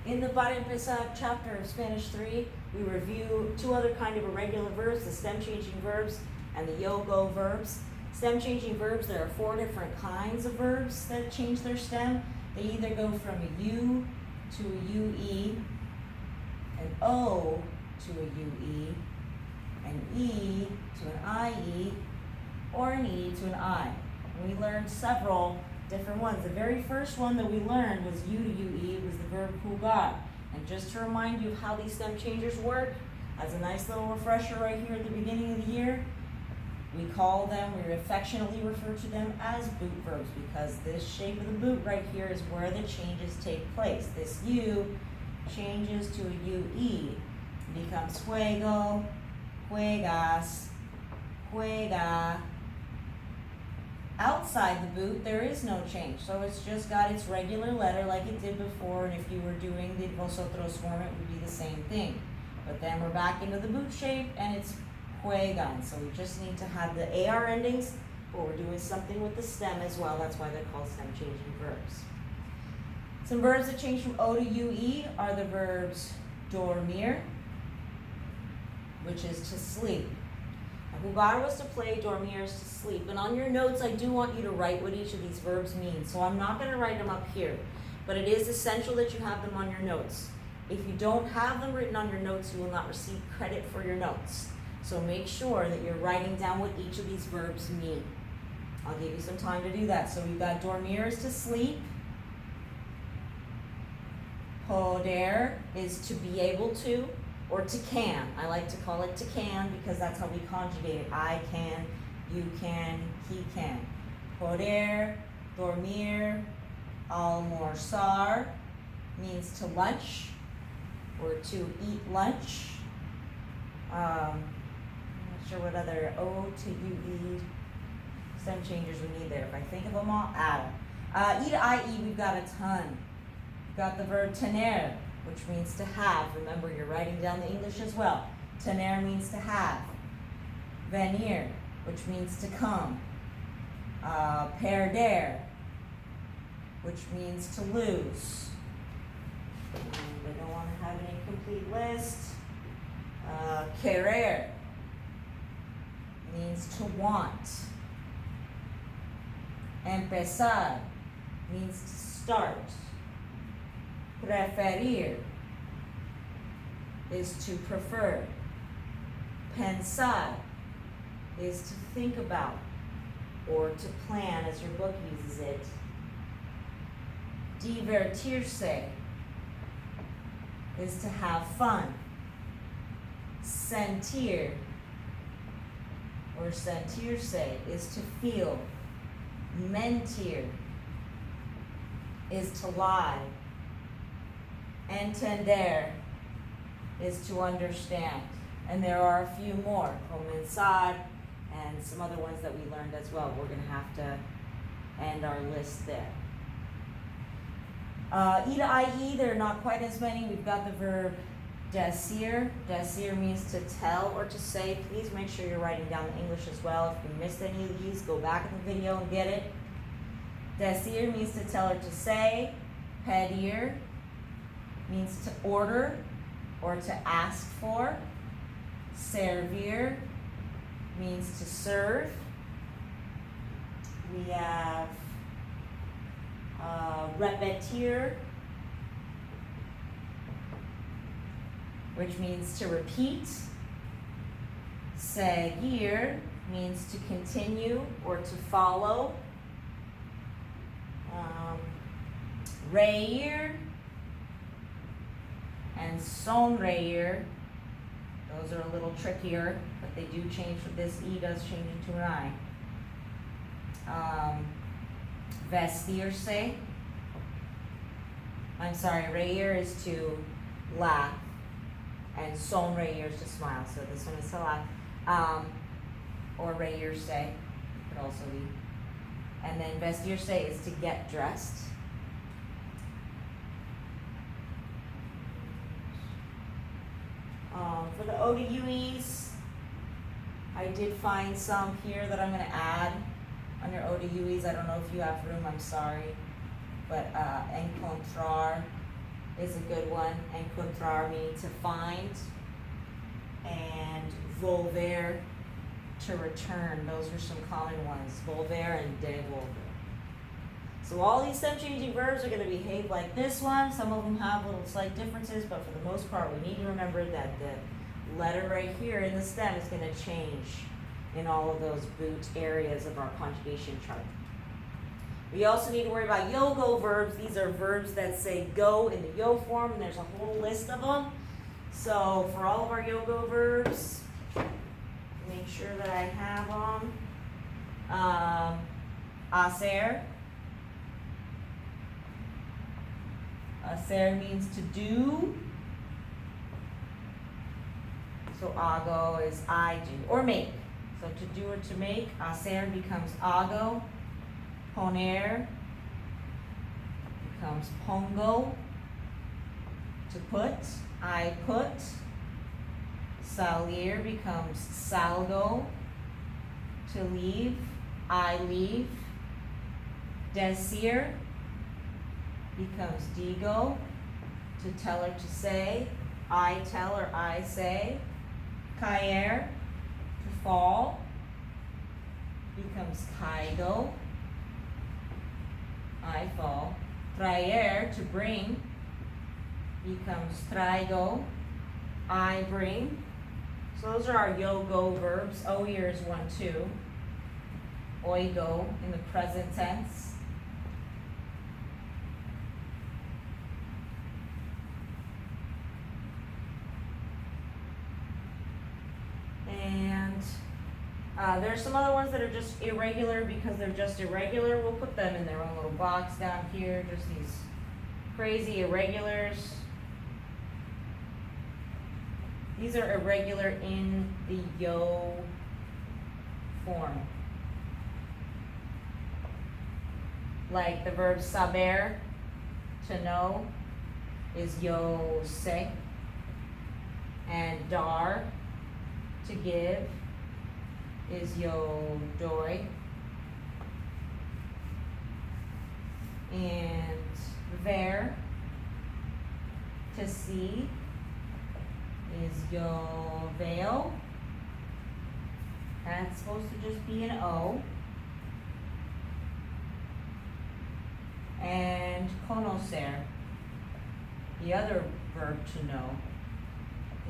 In the Para Empezar chapter of Spanish 3, we review two other kind of irregular verbs, the stem-changing verbs and the yo-go verbs. Stem-changing verbs, there are 4 different kinds of verbs that change their stem. They either go from a U to a UE, an O to a UE, an E to an IE, or an E to an I. And we learned several different ones. The very first one that we learned was U to UE, was the verb jugar. And just to remind you of how these stem changers work, as a nice little refresher right here at the beginning of the year, we affectionately refer to them as boot verbs, because this shape of the boot right here is where the changes take place. This U changes to a UE, becomes juego, juegas, juega. Outside the boot, there is no change, so it's just got its regular letter like it did before, and if you were doing the vosotros form, it would be the same thing. But then we're back into the boot shape, and it's juegan, so we just need to have the AR endings, but we're doing something with the stem as well. That's why they're called stem-changing verbs. Some verbs that change from O to UE are the verbs dormir, which is to sleep. Jugar was to play, dormir is to sleep. And on your notes, I do want you to write what each of these verbs mean. So I'm not going to write them up here, but it is essential that you have them on your notes. If you don't have them written on your notes, you will not receive credit for your notes. So make sure that you're writing down what each of these verbs mean. I'll give you some time to do that. So we've got dormir is to sleep. Poder is to be able to, or to can. I like to call it to can because that's how we conjugate it. I can, you can, he can. Poder, dormir, almorzar means to lunch or to eat lunch. I'm not sure what other O to UE stem changers we need there. If I think of them all, add them. E to IE, we've got a ton. We've got the verb tener, which means to have. Remember, you're writing down the English as well. Tener means to have. Venir, which means to come. Perder, which means to lose. And I don't want to have an incomplete list. Querer means to want. Empezar means to start. Preferir is to prefer. Pensar is to think about or to plan, as your book uses it. Divertirse is to have fun. Sentir or sentirse is to feel. Mentir is to lie. Entender is to understand. And there are a few more, comenzar, and some other ones that we learned as well. We're going to have to end our list there. E to IE, there are not quite as many. We've got the verb decir. Decir means to tell or to say. Please make sure you're writing down the English as well. If you missed any of these, go back in the video and get it. Decir means to tell or to say. Pedir means to order or to ask for. Servir means to serve. We have repetir, which means to repeat. Seguir means to continue or to follow. Reír and sonreír, those are a little trickier, but they do change. This E does change into an I. Vestirse. I'm sorry, reír is to laugh, and sonreír is to smile. So this one is to laugh. Or reírse could also be. And then vestirse is to get dressed. For the O to UEs, I did find some here that I'm going to add on your O to UEs. I don't know if you have room, I'm sorry. But encontrar is a good one, encontrar meaning to find, and volver to return. Those are some common ones, volver and devolver. So all these stem changing verbs are going to behave like this one. Some of them have little slight differences, but for the most part, we need to remember that the letter right here in the stem is going to change in all of those boot areas of our conjugation chart. We also need to worry about yo-go verbs. These are verbs that say go in the yo form, and there's a whole list of them. So for all of our yo-go verbs, make sure that I have them. Hacer. Hacer means to do. So hago is I do, or make. So to do or to make, hacer becomes hago. Poner becomes pongo. To put, I put. Salir becomes salgo. To leave, I leave. Decir becomes digo. To tell or to say, I tell or I say. Caer, to fall, becomes caigo. I fall. Traer, to bring, becomes traigo. I bring. So those are our yo-go verbs. Oír is one too. Oigo in the present tense. And there's some other ones that are just irregular because they're just irregular. We'll put them in their own little box down here. Just these crazy irregulars. These are irregular in the yo form. Like the verb saber, to know, is yo sé. And dar, to give, is yo doy. And ver, to see, is yo veo. That's supposed to just be an O. And conocer, the other verb to know,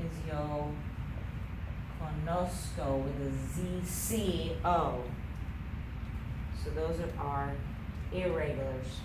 is yo conozco with a ZCO. So those are our irregulars.